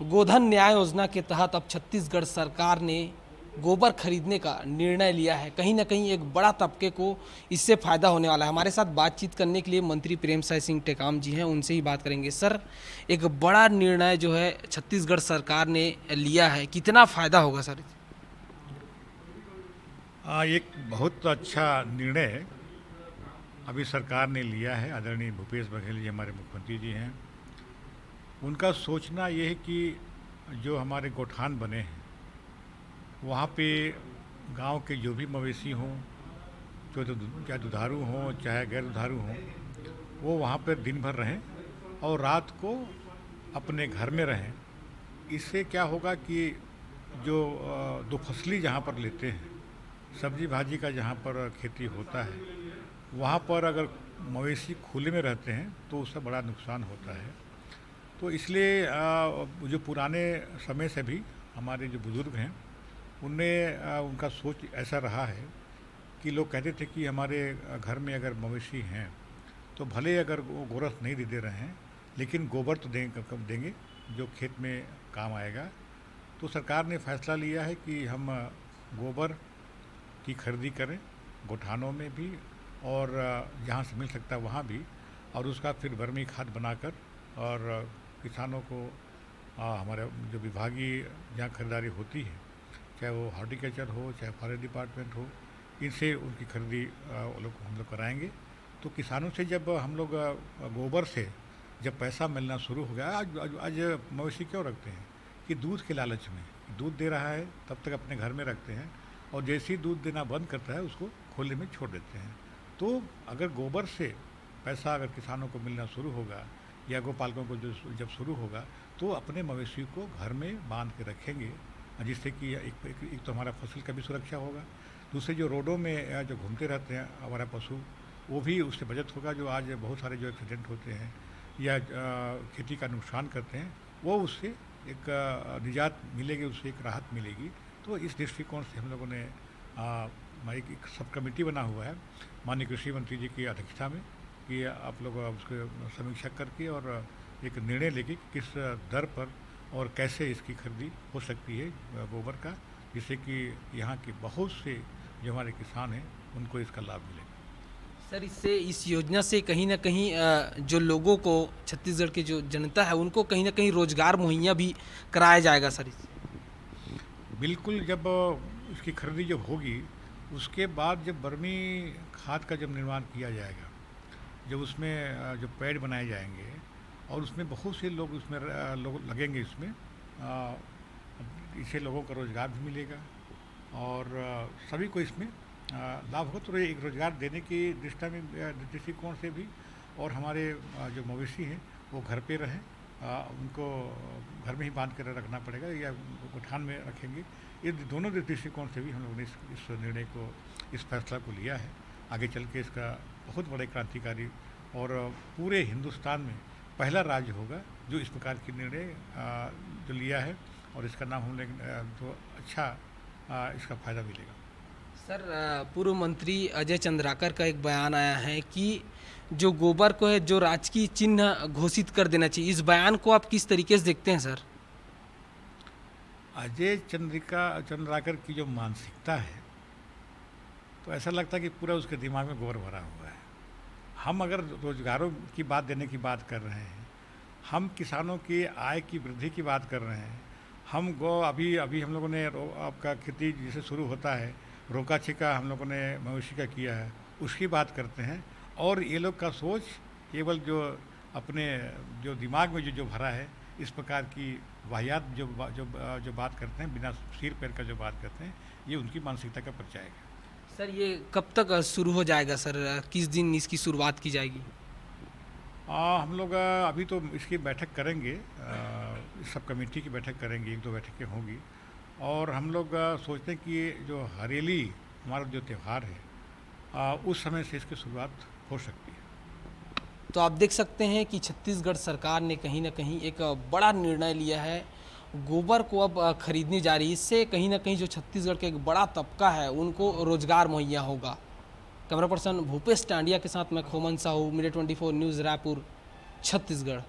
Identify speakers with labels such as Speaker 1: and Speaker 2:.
Speaker 1: गोधन न्याय योजना के तहत अब छत्तीसगढ़ सरकार ने गोबर खरीदने का निर्णय लिया है। कहीं ना कहीं एक बड़ा तबके को इससे फ़ायदा होने वाला है। हमारे साथ बातचीत करने के लिए मंत्री प्रेमसाय सिंह टेकाम जी हैं, उनसे ही बात करेंगे। सर, एक बड़ा निर्णय जो है छत्तीसगढ़ सरकार ने लिया है, कितना फ़ायदा होगा सर?
Speaker 2: एक बहुत अच्छा निर्णय अभी सरकार ने लिया है। आदरणीय भूपेश बघेल जी हमारे मुख्यमंत्री जी हैं। उनका सोचना ये है कि जो हमारे गोठान बने हैं वहाँ पे गांव के जो भी मवेशी हों, चाहे दुधारू हों चाहे गैर दुधारू हों, वो वहाँ पर दिन भर रहें और रात को अपने घर में रहें। इससे क्या होगा कि जो दो फसली जहाँ पर लेते हैं, सब्जी भाजी का जहाँ पर खेती होता है, वहाँ पर अगर मवेशी खुले में रहते हैं तो उससे बड़ा नुकसान होता है। तो इसलिए जो पुराने समय से भी हमारे जो बुज़ुर्ग हैं उनने उनका सोच ऐसा रहा है कि लोग कहते थे कि हमारे घर में अगर मवेशी हैं तो भले अगर वो गोरस नहीं दे रहे हैं लेकिन गोबर तो देंगे जो खेत में काम आएगा। तो सरकार ने फैसला लिया है कि हम गोबर की खरीदी करें गोठानों में भी और जहाँ से मिल सकता है वहाँ भी, और उसका फिर वर्मी खाद बनाकर और किसानों को हमारे जो विभागीय जहाँ खरीदारी होती है, चाहे वो हॉर्टिकल्चर हो चाहे फॉरेस्ट डिपार्टमेंट हो, इनसे उनकी खरीदी हम लोग कराएंगे। तो किसानों से जब हम लोग गोबर से जब पैसा मिलना शुरू हो गया, आज मवेशी क्यों रखते हैं कि दूध के लालच में, दूध दे रहा है तब तक अपने घर में रखते हैं और जैसे ही दूध देना बंद करता है उसको खोले में छोड़ देते हैं। तो अगर गोबर से पैसा अगर किसानों को मिलना शुरू होगा या गोपालकों को जो जब शुरू होगा तो अपने मवेशी को घर में बांध के रखेंगे, जिससे कि एक तो हमारा फसल का भी सुरक्षा होगा, दूसरे जो रोडों में जो घूमते रहते हैं हमारा पशु, वो भी उससे बचत होगा। जो आज बहुत सारे जो एक्सीडेंट होते हैं या खेती का नुकसान करते हैं, वो उससे एक निजात मिलेगी, उससे एक राहत मिलेगी। तो इस दृष्टिकोण से हम लोगों ने एक सब कमेटी बना हुआ है माननीय कृषि मंत्री जी की अध्यक्षता में कि आप लोग उसको समीक्षा करके और एक निर्णय लेके किस दर पर और कैसे इसकी खरीदी हो सकती है गोबर का, जिससे कि यहाँ के बहुत से जो हमारे किसान हैं उनको इसका लाभ मिलेगा।
Speaker 1: सर, इससे इस योजना से कहीं ना कहीं जो लोगों को, छत्तीसगढ़ की जो जनता है उनको कहीं ना कहीं रोजगार मुहैया भी कराया जाएगा सर।
Speaker 2: बिल्कुल, जब इसकी खरीदी जब होगी उसके बाद जब वर्मी खाद का जब निर्माण किया जाएगा, जब उसमें जो पेड़ बनाए जाएंगे और उसमें बहुत से लोग उसमें लोग लगेंगे, इसमें इससे लोगों का रोज़गार भी मिलेगा और सभी को इसमें लाभ हो। तो एक रोज़गार देने की दृष्टिकोण से भी, और हमारे जो मवेशी हैं वो घर पे रहें, उनको घर में ही बांध कर रखना पड़ेगा या गोठान में रखेंगे। ये दोनों दृष्टिकोण से भी हम लोगों ने इस निर्णय को, इस फैसला को लिया है। आगे चल के इसका बहुत बड़े क्रांतिकारी और पूरे हिंदुस्तान में पहला राज्य होगा जो इस प्रकार की निर्णय जो लिया है, और इसका नाम हम लोग तो अच्छा इसका फ़ायदा मिलेगा।
Speaker 1: सर, पूर्व मंत्री अजय चंद्राकर का एक बयान आया है कि जो गोबर को है जो राजकीय चिन्ह घोषित कर देना चाहिए। इस बयान को आप किस तरीके से देखते हैं सर?
Speaker 2: अजय चंद्राकर की जो मानसिकता है तो ऐसा लगता है कि पूरा उसके दिमाग में गोबर भरा हुआ है। हम अगर रोजगारों की बात देने की बात कर रहे हैं, हम किसानों की आय की वृद्धि की बात कर रहे हैं, हम अभी हम लोगों ने आपका खेती जिसे शुरू होता है रोका छिका हम लोगों ने मवेशी का किया है, उसकी बात करते हैं। और ये लोग का सोच केवल जो अपने जो दिमाग में जो भरा है, इस प्रकार की वाहियात जो बात करते हैं, बिना सिर पैर का जो बात करते हैं, ये उनकी मानसिकता का परिचय है।
Speaker 1: सर, ये कब तक शुरू हो जाएगा सर? किस दिन इसकी शुरुआत की जाएगी?
Speaker 2: हम लोग अभी तो इसकी बैठक करेंगे, सब कमेटी की बैठक करेंगे, एक दो बैठकें होंगी, और हम लोग सोचते हैं कि जो हरेली हमारा जो त्यौहार है उस समय से इसकी शुरुआत हो सकती है।
Speaker 1: तो आप देख सकते हैं कि छत्तीसगढ़ सरकार ने कहीं ना कहीं एक बड़ा निर्णय लिया है, गोबर को अब खरीदनी जा रही है। इससे कहीं ना कहीं जो छत्तीसगढ़ का एक बड़ा तबका है उनको रोजगार मुहैया होगा। कैमरा पर्सन भूपेश टांडिया के साथ मैं खोमन साहू, मीडिया 24 न्यूज़, रायपुर, छत्तीसगढ़।